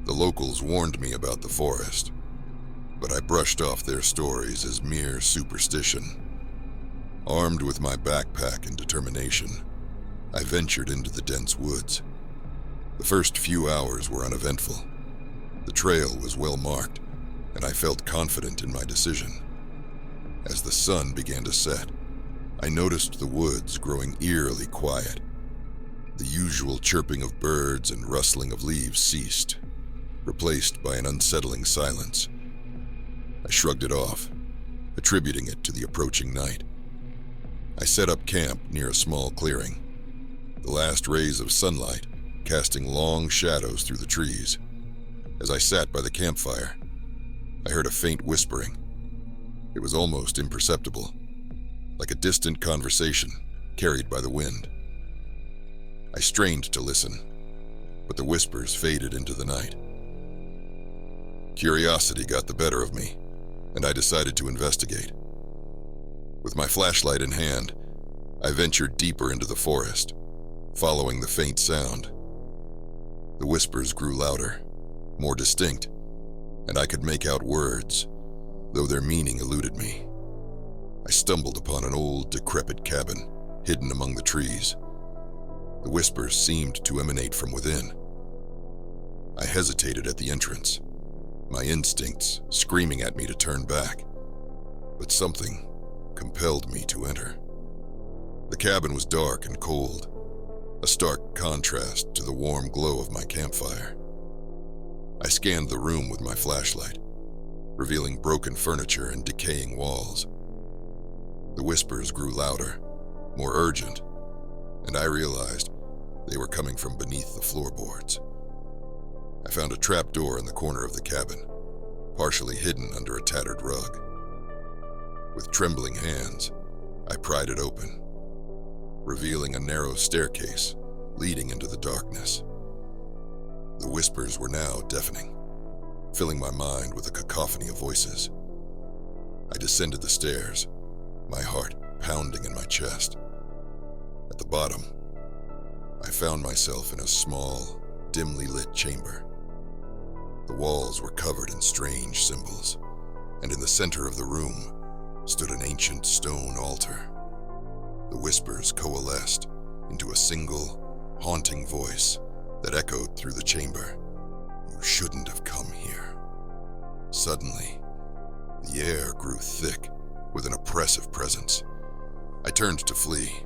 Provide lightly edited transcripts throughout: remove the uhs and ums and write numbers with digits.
The locals warned me about the forest, but I brushed off their stories as mere superstition. Armed with my backpack and determination, I ventured into the dense woods. The first few hours were uneventful. The trail was well marked, and I felt confident in my decision. As the sun began to set, I noticed the woods growing eerily quiet. The usual chirping of birds and rustling of leaves ceased, replaced by an unsettling silence. I shrugged it off, attributing it to the approaching night. I set up camp near a small clearing, the last rays of sunlight casting long shadows through the trees. As I sat by the campfire, I heard a faint whispering. It was almost imperceptible, like a distant conversation carried by the wind. I strained to listen, but the whispers faded into the night. Curiosity got the better of me, and I decided to investigate. With my flashlight in hand, I ventured deeper into the forest, following the faint sound. The whispers grew louder, more distinct, and I could make out words, though their meaning eluded me. I stumbled upon an old, decrepit cabin, hidden among the trees. The whispers seemed to emanate from within. I hesitated at the entrance, my instincts screaming at me to turn back, but something compelled me to enter. The cabin was dark and cold, a stark contrast to the warm glow of my campfire. I scanned the room with my flashlight, revealing broken furniture and decaying walls. The whispers grew louder, more urgent, and I realized they were coming from beneath the floorboards. I found a trapdoor in the corner of the cabin, partially hidden under a tattered rug. With trembling hands, I pried it open, revealing a narrow staircase leading into the darkness. The whispers were now deafening, filling my mind with a cacophony of voices. I descended the stairs, my heart pounding in my chest. At the bottom, I found myself in a small, dimly lit chamber. The walls were covered in strange symbols, and in the center of the room stood an ancient stone altar. The whispers coalesced into a single, haunting voice that echoed through the chamber. "You shouldn't have come here." Suddenly, the air grew thick with an oppressive presence. I turned to flee,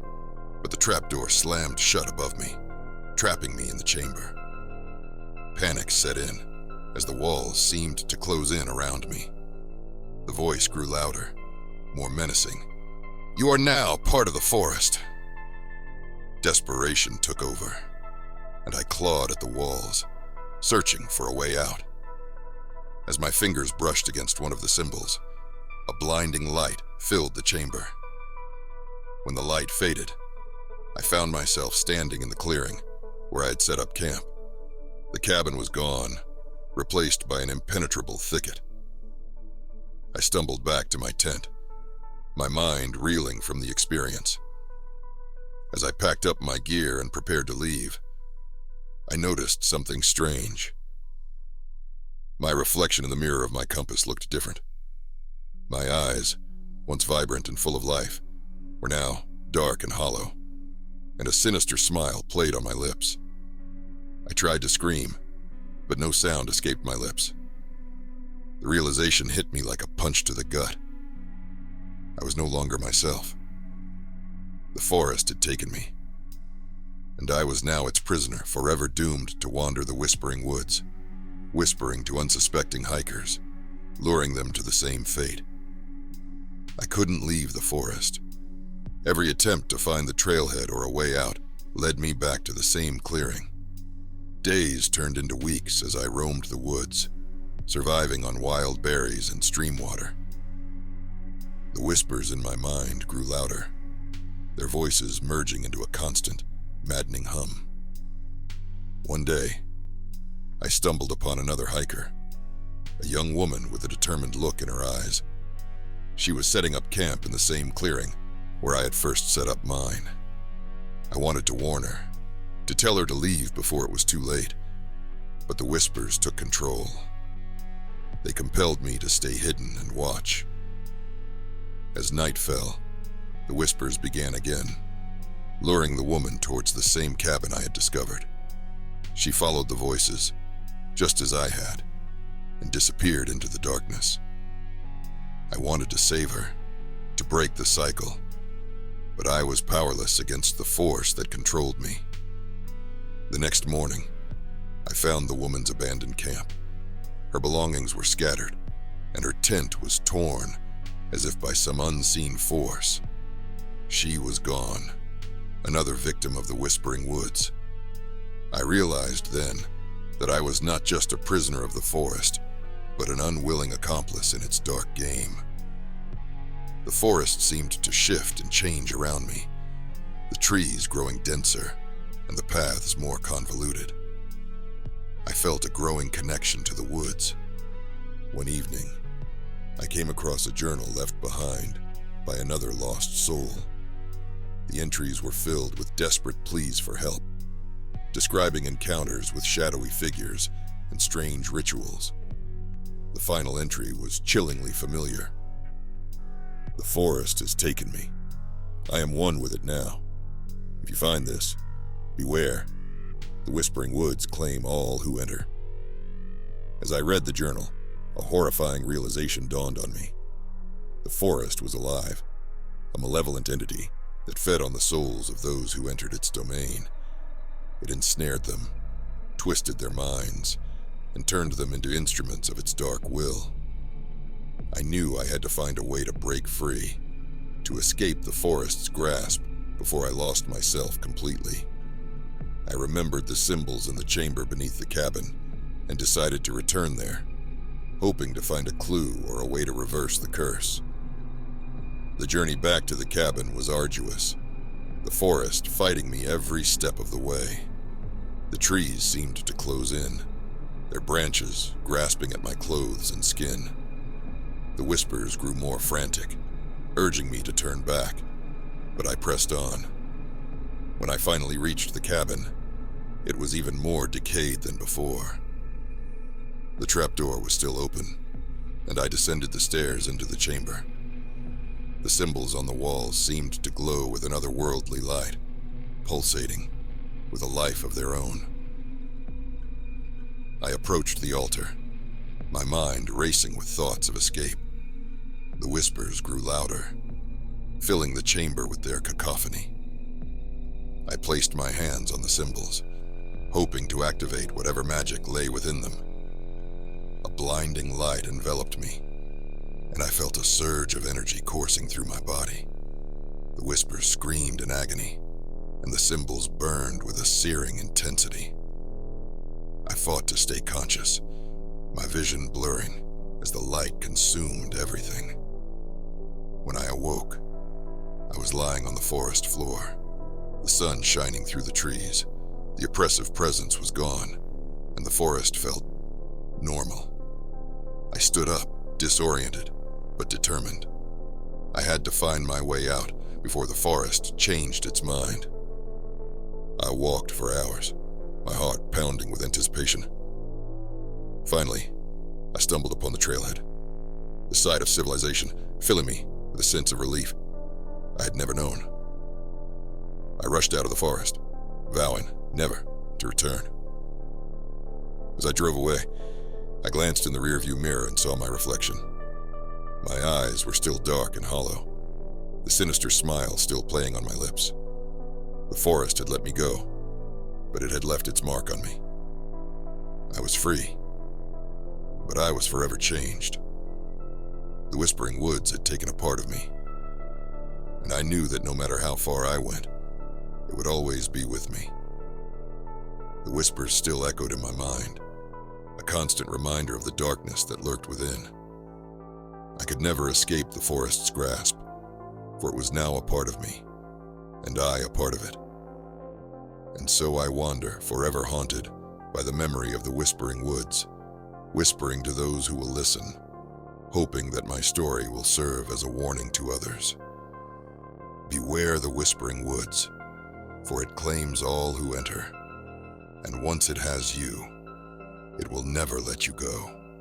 but the trapdoor slammed shut above me, trapping me in the chamber. Panic set in as the walls seemed to close in around me. The voice grew louder, more menacing. "You are now part of the forest." Desperation took over, and I clawed at the walls, searching for a way out. As my fingers brushed against one of the symbols, a blinding light filled the chamber. When the light faded, I found myself standing in the clearing where I had set up camp. The cabin was gone, replaced by an impenetrable thicket. I stumbled back to my tent, my mind reeling from the experience. As I packed up my gear and prepared to leave, I noticed something strange. My reflection in the mirror of my compass looked different. My eyes, once vibrant and full of life, were now dark and hollow, and a sinister smile played on my lips. I tried to scream, but no sound escaped my lips. The realization hit me like a punch to the gut. I was no longer myself. The forest had taken me, and I was now its prisoner, forever doomed to wander the whispering woods, whispering to unsuspecting hikers, luring them to the same fate. I couldn't leave the forest. Every attempt to find the trailhead or a way out led me back to the same clearing. Days turned into weeks as I roamed the woods, surviving on wild berries and stream water. The whispers in my mind grew louder, their voices merging into a constant, maddening hum. One day, I stumbled upon another hiker, a young woman with a determined look in her eyes. She was setting up camp in the same clearing where I had first set up mine. I wanted to warn her, to tell her to leave before it was too late. But the whispers took control. They compelled me to stay hidden and watch. As night fell, the whispers began again, luring the woman towards the same cabin I had discovered. She followed the voices, just as I had, and disappeared into the darkness. I wanted to save her, to break the cycle, but I was powerless against the force that controlled me. The next morning, I found the woman's abandoned camp. Her belongings were scattered, and her tent was torn as if by some unseen force. She was gone, another victim of the Whispering Woods. I realized then that I was not just a prisoner of the forest, but an unwilling accomplice in its dark game. The forest seemed to shift and change around me, the trees growing denser and the paths more convoluted. I felt a growing connection to the woods. One evening, I came across a journal left behind by another lost soul. The entries were filled with desperate pleas for help, describing encounters with shadowy figures and strange rituals. The final entry was chillingly familiar. "The forest has taken me. I am one with it now. If you find this, beware. The Whispering Woods claim all who enter." As I read the journal, a horrifying realization dawned on me. The forest was alive, a malevolent entity that fed on the souls of those who entered its domain. It ensnared them, twisted their minds, and turned them into instruments of its dark will. I knew I had to find a way to break free, to escape the forest's grasp before I lost myself completely. I remembered the symbols in the chamber beneath the cabin and decided to return there, hoping to find a clue or a way to reverse the curse. The journey back to the cabin was arduous, the forest fighting me every step of the way. The trees seemed to close in, their branches grasping at my clothes and skin. The whispers grew more frantic, urging me to turn back, but I pressed on. When I finally reached the cabin, it was even more decayed than before. The trapdoor was still open, and I descended the stairs into the chamber. The symbols on the walls seemed to glow with an otherworldly light, pulsating with a life of their own. I approached the altar, my mind racing with thoughts of escape. The whispers grew louder, filling the chamber with their cacophony. I placed my hands on the symbols, hoping to activate whatever magic lay within them. A blinding light enveloped me, and I felt a surge of energy coursing through my body. The whispers screamed in agony, and the symbols burned with a searing intensity. I fought to stay conscious, my vision blurring as the light consumed everything. When I awoke, I was lying on the forest floor, the sun shining through the trees. The oppressive presence was gone, and the forest felt normal. I stood up, disoriented, but determined. I had to find my way out before the forest changed its mind. I walked for hours, my heart pounding with anticipation. Finally, I stumbled upon the trailhead, the sight of civilization filling me with a sense of relief I had never known. I rushed out of the forest, vowing never to return. As I drove away, I glanced in the rearview mirror and saw my reflection. My eyes were still dark and hollow, the sinister smile still playing on my lips. The forest had let me go, but it had left its mark on me. I was free, but I was forever changed. The Whispering Woods had taken a part of me, and I knew that no matter how far I went, it would always be with me. The whispers still echoed in my mind, a constant reminder of the darkness that lurked within. I could never escape the forest's grasp, for it was now a part of me, and I a part of it. And so I wander, forever haunted by the memory of the Whispering Woods, whispering to those who will listen, hoping that my story will serve as a warning to others. Beware the Whispering Woods, for it claims all who enter, and once it has you, It will never let you go.